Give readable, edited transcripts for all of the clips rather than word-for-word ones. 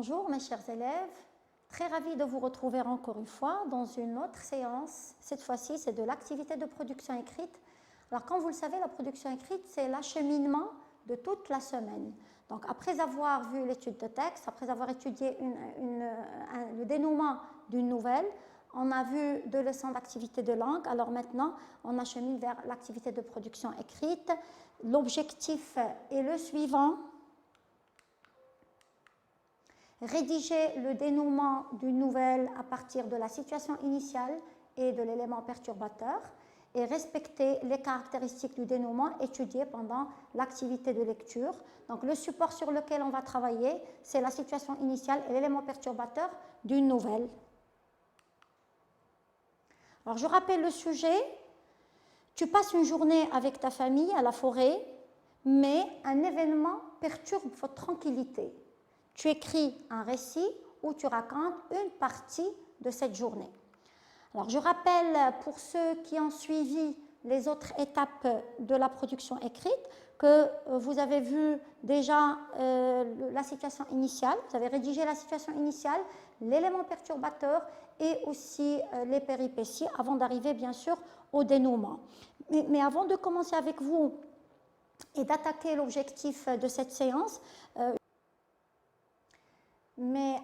Bonjour mes chers élèves, très ravie de vous retrouver encore une fois dans une autre séance. Cette fois-ci, c'est de l'activité de production écrite. Alors comme vous le savez, la production écrite, c'est l'acheminement de toute la semaine. Donc après avoir vu l'étude de texte, après avoir étudié le dénouement d'une nouvelle, on a vu 2 leçons d'activité de langue. Alors maintenant, on achemine vers l'activité de production écrite. L'objectif est le suivant. Rédiger le dénouement d'une nouvelle à partir de la situation initiale et de l'élément perturbateur et respecter les caractéristiques du dénouement étudiées pendant l'activité de lecture. Donc le support sur lequel on va travailler, c'est la situation initiale et l'élément perturbateur d'une nouvelle. Alors je rappelle le sujet. Tu passes une journée avec ta famille à la forêt, mais un événement perturbe votre tranquillité. Tu écris un récit où tu racontes une partie de cette journée. Alors, je rappelle pour ceux qui ont suivi les autres étapes de la production écrite que vous avez vu déjà la situation initiale, vous avez rédigé la situation initiale, l'élément perturbateur et aussi les péripéties avant d'arriver bien sûr au dénouement. Mais avant de commencer avec vous et d'attaquer l'objectif de cette séance,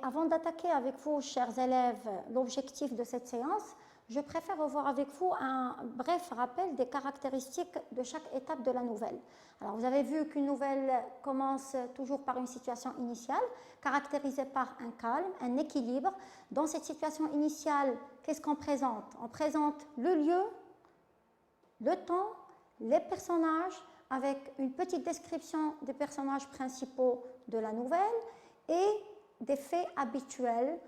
avant d'attaquer avec vous, chers élèves, l'objectif de cette séance, je préfère revoir avec vous un bref rappel des caractéristiques de chaque étape de la nouvelle. Alors, vous avez vu qu'une nouvelle commence toujours par une situation initiale, caractérisée par un calme, un équilibre. Dans cette situation initiale, qu'est-ce qu'on présente? On présente le lieu, le temps, les personnages, avec une petite description des personnages principaux de la nouvelle et des faits habituels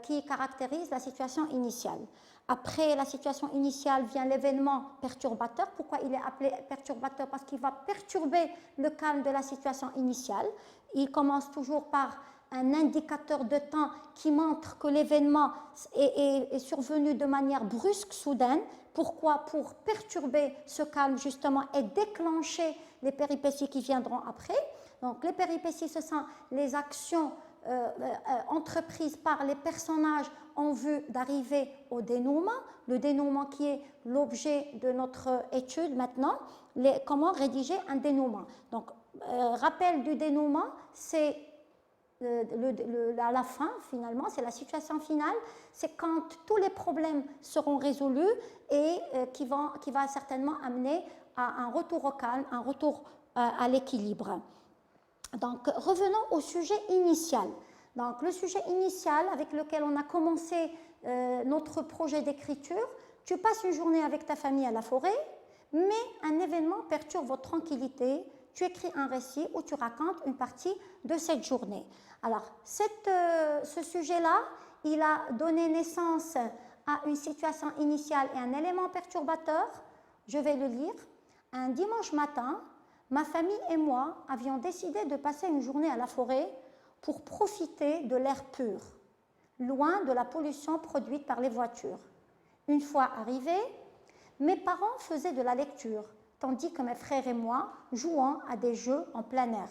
qui caractérisent la situation initiale. Après la situation initiale vient l'événement perturbateur. Pourquoi il est appelé perturbateur? Parce qu'il va perturber le calme de la situation initiale. Il commence toujours par un indicateur de temps qui montre que l'événement est survenu de manière brusque, soudaine. Pourquoi? Pour perturber ce calme justement et déclencher les péripéties qui viendront après. Donc les péripéties, ce sont les actions entreprises par les personnages en vue d'arriver au dénouement. Le dénouement qui est l'objet de notre étude maintenant, comment rédiger un dénouement. Donc rappel du dénouement, c'est la fin finalement, c'est la situation finale, c'est quand tous les problèmes seront résolus et qui va certainement amener à un retour au calme, un retour à l'équilibre. Donc revenons au sujet initial. Donc le sujet initial avec lequel on a commencé notre projet d'écriture, tu passes une journée avec ta famille à la forêt, mais un événement perturbe votre tranquillité. Tu écris un récit où tu racontes une partie de cette journée. Alors, ce sujet-là, il a donné naissance à une situation initiale et un élément perturbateur. Je vais le lire. Un dimanche matin, ma famille et moi avions décidé de passer une journée à la forêt pour profiter de l'air pur, loin de la pollution produite par les voitures. Une fois arrivés, mes parents faisaient de la lecture, tandis que mes frères et moi jouons à des jeux en plein air.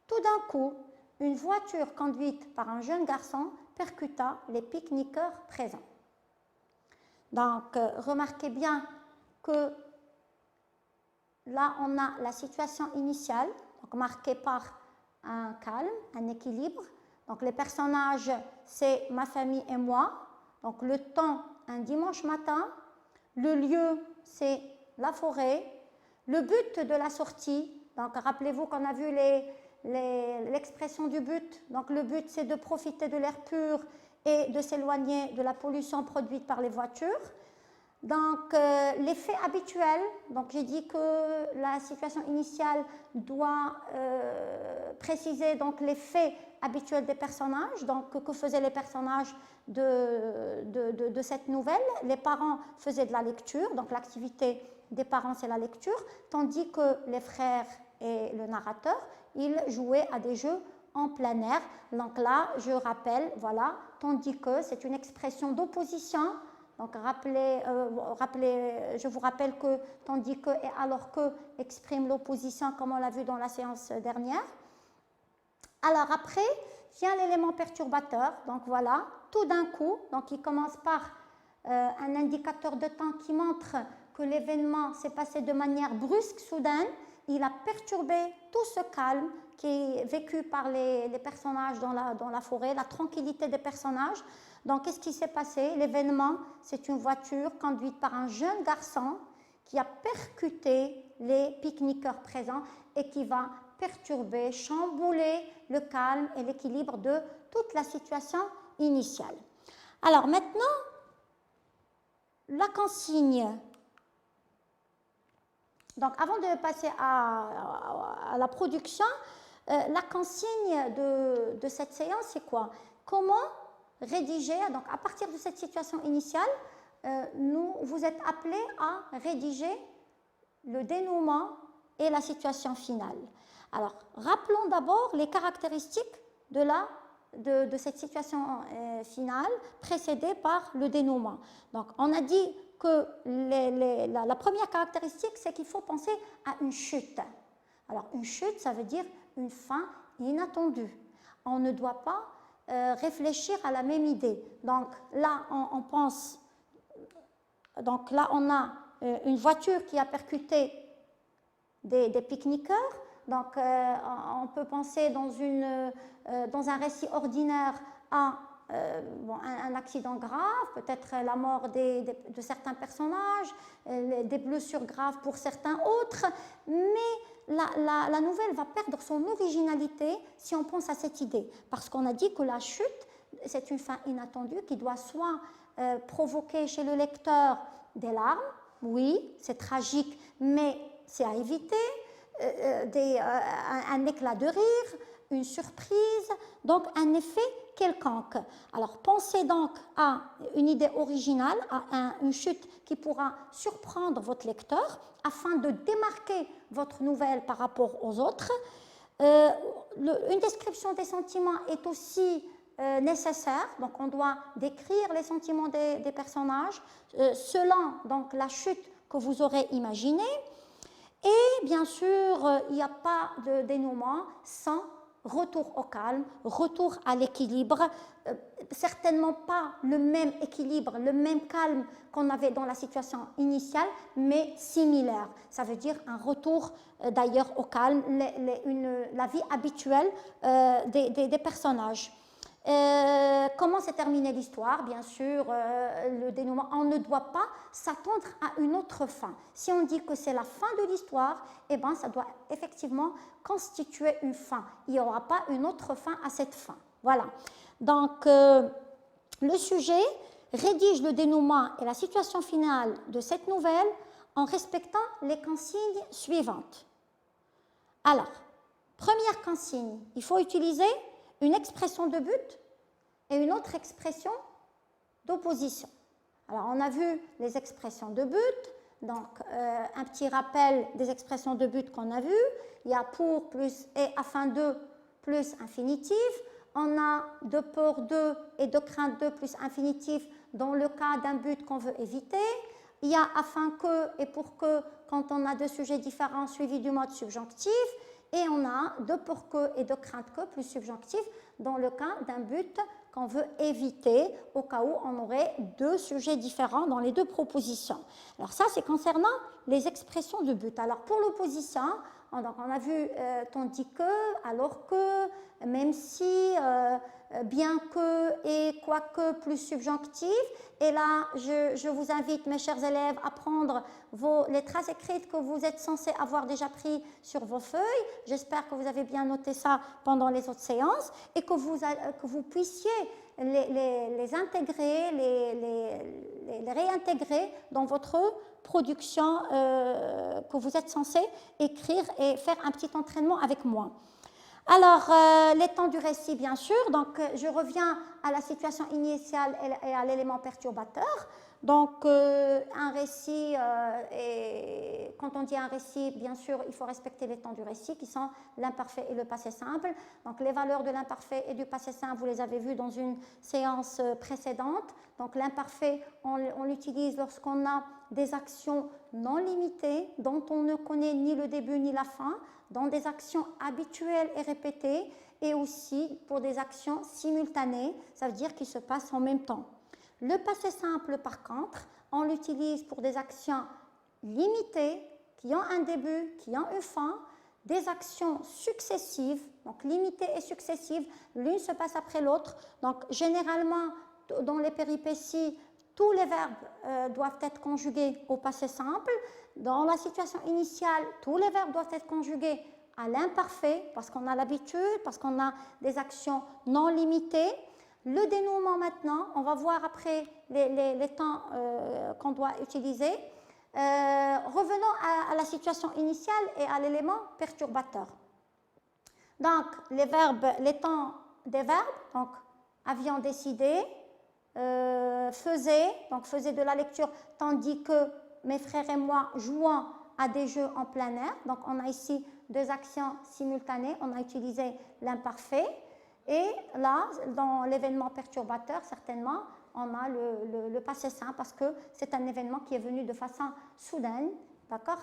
Tout d'un coup, une voiture conduite par un jeune garçon percuta les pique-niqueurs présents. Donc, remarquez bien que là, on a la situation initiale, donc marquée par un calme, un équilibre. Donc, les personnages, c'est ma famille et moi. Donc, le temps, un dimanche matin. Le lieu, c'est la forêt. Le but de la sortie, donc rappelez-vous qu'on a vu l'expression du but. Donc, le but, c'est de profiter de l'air pur et de s'éloigner de la pollution produite par les voitures. Donc, les faits habituels, donc j'ai dit que la situation initiale doit préciser donc les faits habituels des personnages. Donc, que faisaient les personnages de cette nouvelle? Les parents faisaient de la lecture, donc l'activité des parents c'est la lecture, tandis que les frères et le narrateur, ils jouaient à des jeux en plein air. Donc là, je rappelle, voilà, tandis que c'est une expression d'opposition. Donc, je vous rappelle que tandis que et alors que exprime l'opposition comme on l'a vu dans la séance dernière. Alors après, vient l'élément perturbateur. Donc voilà, tout d'un coup, donc il commence par un indicateur de temps qui montre que l'événement s'est passé de manière brusque, soudaine. Il a perturbé tout ce calme qui est vécu par les personnages dans la forêt, la tranquillité des personnages. Donc, qu'est-ce qui s'est passé? L'événement, c'est une voiture conduite par un jeune garçon qui a percuté les pique-niqueurs présents et qui va perturber, chambouler le calme et l'équilibre de toute la situation initiale. Alors maintenant, la consigne. Donc, avant de passer à la production, la consigne de cette séance, c'est quoi? Comment rédiger, donc à partir de cette situation initiale, vous êtes appelés à rédiger le dénouement et la situation finale. Alors, rappelons d'abord les caractéristiques de cette situation finale précédée par le dénouement. Donc, on a dit que la première caractéristique, c'est qu'il faut penser à une chute. Alors, une chute, ça veut dire une fin inattendue. On ne doit pas réfléchir à la même idée. Donc là, on pense, donc là, on a une voiture qui a percuté des pique-niqueurs. Donc, on peut penser dans un récit ordinaire à un accident grave, peut-être la mort de certains personnages, des blessures graves pour certains autres, mais la nouvelle va perdre son originalité si on pense à cette idée, parce qu'on a dit que la chute, c'est une fin inattendue qui doit soit provoquer chez le lecteur des larmes, oui, c'est tragique, mais c'est à éviter, un éclat de rire, une surprise, donc un effet quelconque. Alors pensez donc à une idée originale, à une chute qui pourra surprendre votre lecteur afin de démarquer votre nouvelle par rapport aux autres. Une description des sentiments est aussi nécessaire, donc on doit décrire les sentiments des personnages selon donc la chute que vous aurez imaginée. Et bien sûr, il n'y a pas de dénouement sans retour au calme, retour à l'équilibre, certainement pas le même équilibre, le même calme qu'on avait dans la situation initiale, mais similaire. Ça veut dire un retour d'ailleurs au calme, la vie habituelle des personnages. Comment s'est terminée l'histoire? Bien sûr, le dénouement, on ne doit pas s'attendre à une autre fin. Si on dit que c'est la fin de l'histoire, eh ben, ça doit effectivement constituer une fin. Il n'y aura pas une autre fin à cette fin. Voilà. Donc, le sujet rédige le dénouement et la situation finale de cette nouvelle en respectant les consignes suivantes. Alors, première consigne, il faut utiliser une expression de but et une autre expression d'opposition. Alors, on a vu les expressions de but, donc un petit rappel des expressions de but qu'on a vues. Il y a pour plus et afin de plus infinitif. On a de peur de et de crainte de plus infinitif dans le cas d'un but qu'on veut éviter. Il y a afin que et pour que quand on a deux sujets différents suivis du mode subjonctif. Et on a de pour que et de crainte que plus subjonctif dans le cas d'un but qu'on veut éviter au cas où on aurait deux sujets différents dans les deux propositions. Alors ça, c'est concernant les expressions de but. Alors pour l'opposition, on a vu tandis que, alors que, même si, bien que et quoique plus subjonctif. Et là, je vous invite, mes chers élèves, à prendre les traces écrites que vous êtes censés avoir déjà pris sur vos feuilles. J'espère que vous avez bien noté ça pendant les autres séances et que vous puissiez les intégrer, les réintégrer dans votre production que vous êtes censés écrire et faire un petit entraînement avec moi. Alors, les temps du récit, bien sûr. Donc, je reviens à la situation initiale et à l'élément perturbateur. Donc, un récit, et quand on dit un récit, bien sûr, il faut respecter les temps du récit qui sont l'imparfait et le passé simple. Donc, les valeurs de l'imparfait et du passé simple, vous les avez vues dans une séance précédente. Donc, l'imparfait, on l'utilise lorsqu'on a des actions non limitées dont on ne connaît ni le début ni la fin, dans des actions habituelles et répétées et aussi pour des actions simultanées, ça veut dire qu'ils se passent en même temps. Le passé simple, par contre, on l'utilise pour des actions limitées, qui ont un début, qui ont une fin, des actions successives, donc limitées et successives, l'une se passe après l'autre. Donc généralement, dans les péripéties, tous les verbes doivent être conjugués au passé simple. Dans la situation initiale, tous les verbes doivent être conjugués à l'imparfait, parce qu'on a l'habitude, parce qu'on a des actions non limitées. Le dénouement maintenant, on va voir après les temps qu'on doit utiliser. Revenons à la situation initiale et à l'élément perturbateur. Donc, les temps des verbes, donc avions décidé, faisait de la lecture, tandis que mes frères et moi jouons à des jeux en plein air. Donc, on a ici deux actions simultanées, on a utilisé l'imparfait. Et là, dans l'événement perturbateur, certainement, on a le passé simple parce que c'est un événement qui est venu de façon soudaine, d'accord,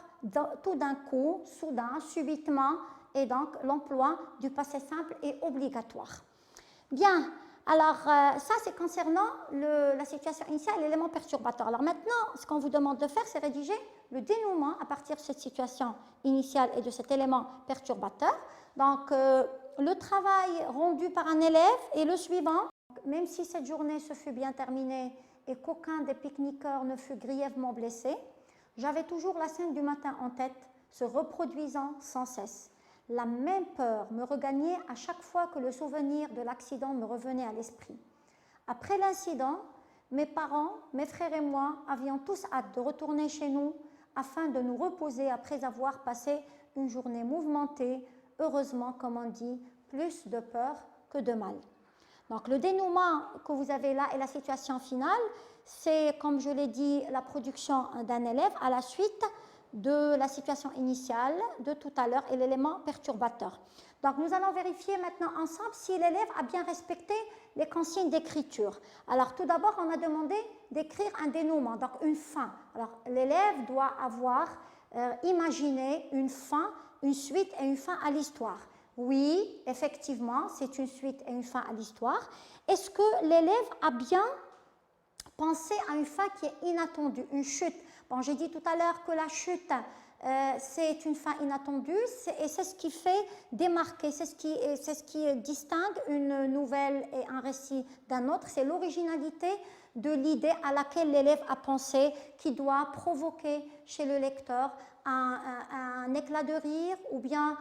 tout d'un coup, soudain, subitement, et donc l'emploi du passé simple est obligatoire. Bien, alors ça c'est concernant la situation initiale, l'élément perturbateur. Alors maintenant, ce qu'on vous demande de faire, c'est rédiger le dénouement à partir de cette situation initiale et de cet élément perturbateur. Donc, le travail rendu par un élève est le suivant. Même si cette journée se fut bien terminée et qu'aucun des pique-niqueurs ne fut grièvement blessé, j'avais toujours la scène du matin en tête, se reproduisant sans cesse. La même peur me regagnait à chaque fois que le souvenir de l'accident me revenait à l'esprit. Après l'incident, mes parents, mes frères et moi avions tous hâte de retourner chez nous afin de nous reposer après avoir passé une journée mouvementée, heureusement, comme on dit, plus de peur que de mal. Donc le dénouement que vous avez là et la situation finale, c'est, comme je l'ai dit, la production d'un élève à la suite de la situation initiale de tout à l'heure et l'élément perturbateur. Donc nous allons vérifier maintenant ensemble si l'élève a bien respecté les consignes d'écriture. Alors tout d'abord, on a demandé d'écrire un dénouement, donc une fin. Alors l'élève doit avoir imaginé une fin, une suite et une fin à l'histoire. Oui, effectivement, c'est une suite et une fin à l'histoire. Est-ce que l'élève a bien pensé à une fin qui est inattendue, une chute? Bon, j'ai dit tout à l'heure que la chute, c'est une fin inattendue et c'est ce qui fait démarquer, c'est ce qui distingue une nouvelle et un récit d'un autre. C'est l'originalité de l'idée à laquelle l'élève a pensé qui doit provoquer chez le lecteur un éclat de rire ou bien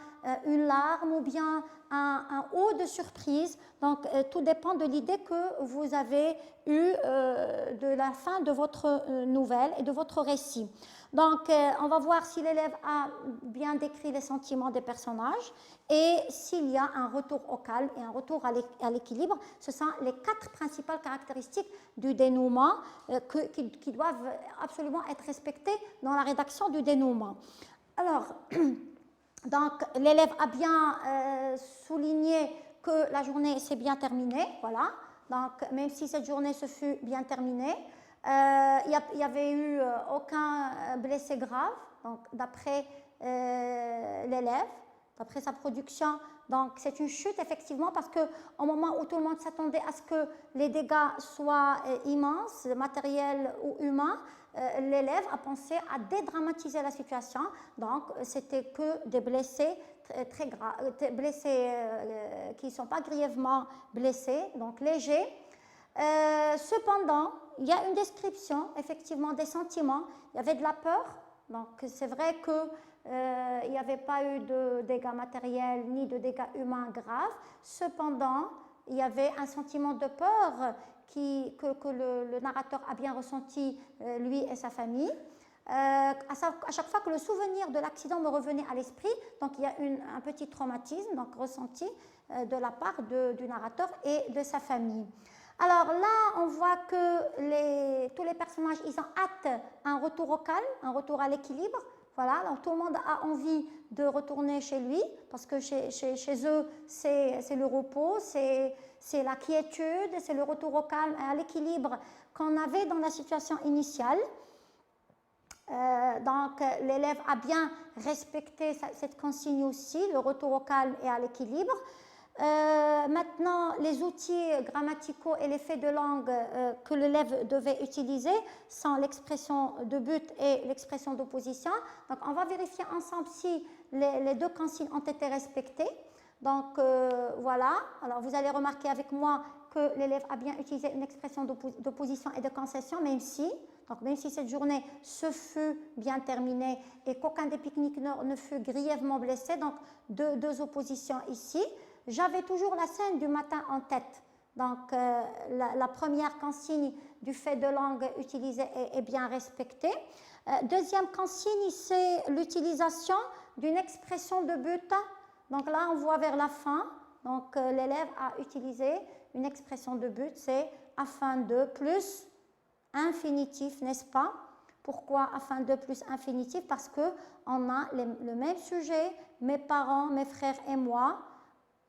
une larme ou bien un haut de surprise. Donc tout dépend de l'idée que vous avez eue de la fin de votre nouvelle et de votre récit. Donc on va voir si l'élève a bien décrit les sentiments des personnages et s'il y a un retour au calme et un retour à l'équilibre. Ce sont les 4 principales caractéristiques du dénouement qui doivent absolument être respectées dans la rédaction du dénouement. Alors, donc l'élève a bien souligné que la journée s'est bien terminée, voilà. Donc même si cette journée se fut bien terminée, il n'y avait eu aucun blessé grave, donc d'après l'élève, d'après sa production. Donc c'est une chute effectivement parce qu'au moment où tout le monde s'attendait à ce que les dégâts soient immenses, matériels ou humains, l'élève a pensé à dédramatiser la situation. Donc c'était que des blessés très graves, blessés qui ne sont pas grièvement blessés, donc légers. Cependant, il y a une description effectivement des sentiments. Il y avait de la peur, donc c'est vrai que il n'y avait pas eu de dégâts matériels ni de dégâts humains graves. Cependant, il y avait un sentiment de peur que le narrateur a bien ressenti, lui et sa famille. À chaque fois que le souvenir de l'accident me revenait à l'esprit, donc il y a un petit traumatisme donc ressenti de la part du narrateur et de sa famille. Alors là, on voit que tous les personnages, ils ont hâte à un retour au calme, un retour à l'équilibre. Voilà, donc tout le monde a envie de retourner chez lui parce que chez eux, c'est le repos, c'est la quiétude, c'est le retour au calme et à l'équilibre qu'on avait dans la situation initiale. Donc l'élève a bien respecté cette consigne aussi, le retour au calme et à l'équilibre. Maintenant, les outils grammaticaux et les faits de langue que l'élève devait utiliser sont l'expression de but et l'expression d'opposition. Donc, on va vérifier ensemble si les deux consignes ont été respectées. Donc, voilà. Alors, vous allez remarquer avec moi que l'élève a bien utilisé une expression d'opposition et de concession, même si cette journée se fut bien terminée et qu'aucun des pique-niqueurs ne fut grièvement blessé. Donc, deux oppositions ici. J'avais toujours la scène du matin en tête. Donc, la première consigne du fait de langue utilisée est bien respectée. Deuxième consigne, c'est l'utilisation d'une expression de but. Donc là, on voit vers la fin. Donc, l'élève a utilisé une expression de but, c'est afin de plus infinitif, n'est-ce pas? Pourquoi afin de plus infinitif? Parce qu'on a le même sujet, mes parents, mes frères et moi.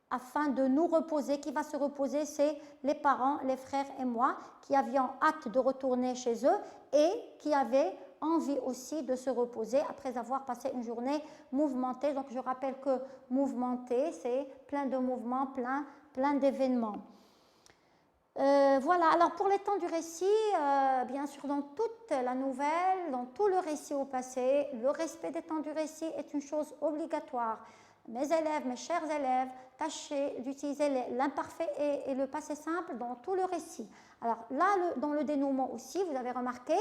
Afin de nous reposer, qui va se reposer, c'est les parents, les frères et moi, qui avions hâte de retourner chez eux et qui avaient envie aussi de se reposer après avoir passé une journée mouvementée. Donc, je rappelle que mouvementé, c'est plein de mouvements, plein d'événements. Voilà, alors pour les temps du récit, bien sûr, dans toute la nouvelle, dans tout le récit au passé, le respect des temps du récit est une chose obligatoire. Mes élèves, mes chers élèves, tâchez d'utiliser l'imparfait et le passé simple dans tout le récit. Alors là, dans le dénouement aussi, vous avez remarqué,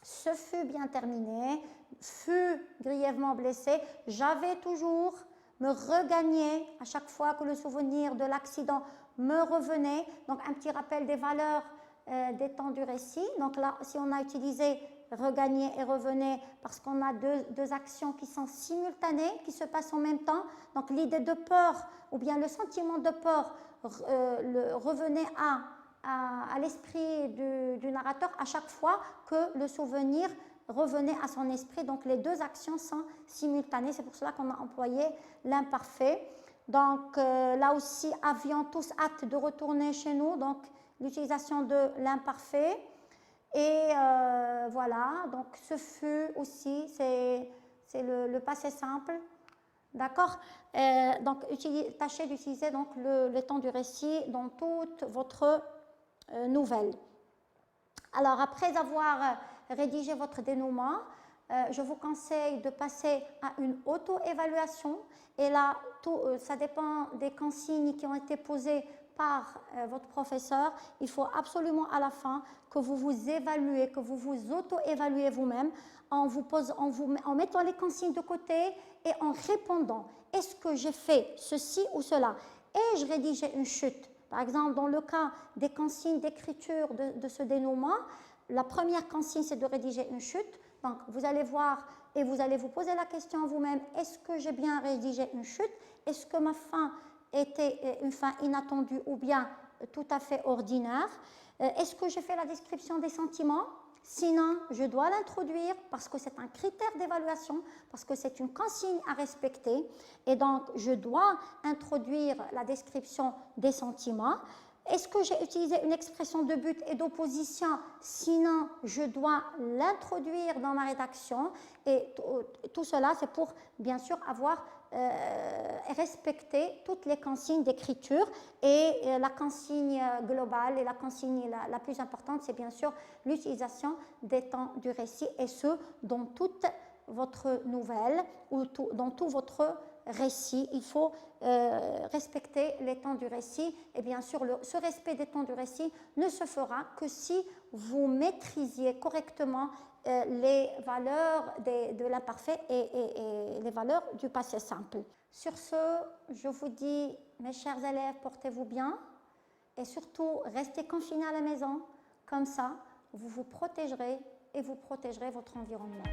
ce fut bien terminé, fut grièvement blessé, j'avais toujours, me regagnait à chaque fois que le souvenir de l'accident me revenait. Donc un petit rappel des valeurs des temps du récit. Donc là, si on a utilisé regagner et revenez parce qu'on a deux actions qui sont simultanées, qui se passent en même temps. Donc l'idée de peur ou bien le sentiment de peur revenait à l'esprit du narrateur à chaque fois que le souvenir revenait à son esprit. Donc les deux actions sont simultanées, c'est pour cela qu'on a employé l'imparfait. Donc là aussi, avions tous hâte de retourner chez nous, donc l'utilisation de l'imparfait. Et voilà, donc ce fut aussi, c'est le passé simple, d'accord? Donc tâchez d'utiliser donc le temps du récit dans toute votre nouvelle. Alors après avoir rédigé votre dénouement, je vous conseille de passer à une auto-évaluation. Et là, ça dépend des consignes qui ont été posées par votre professeur. Il faut absolument à la fin que vous vous évaluez, que vous vous auto-évaluez vous-même en mettant les consignes de côté et en répondant. Est-ce que j'ai fait ceci ou cela? Ai-je rédigé une chute? Par exemple, dans le cas des consignes d'écriture de ce dénouement, la première consigne, c'est de rédiger une chute. Donc, vous allez voir et vous allez vous poser la question vous-même, est-ce que j'ai bien rédigé une chute? Est-ce que ma fin était une fin inattendue ou bien tout à fait ordinaire? Est-ce que j'ai fait la description des sentiments? Sinon, je dois l'introduire parce que c'est un critère d'évaluation, parce que c'est une consigne à respecter. Et donc, je dois introduire la description des sentiments. Est-ce que j'ai utilisé une expression de but et d'opposition? Sinon, je dois l'introduire dans ma rédaction. Et tout cela, c'est pour, bien sûr, avoir respecté toutes les consignes d'écriture. Et la consigne globale et la consigne la plus importante, c'est bien sûr l'utilisation des temps du récit, et ce, dans toute votre nouvelle ou dans tout votre récit. Il faut respecter les temps du récit, et bien sûr ce respect des temps du récit ne se fera que si vous maîtrisiez correctement les valeurs de l'imparfait et les valeurs du passé simple. Sur ce, je vous dis, mes chers élèves, portez-vous bien et surtout restez confinés à la maison, comme ça vous vous protégerez et vous protégerez votre environnement.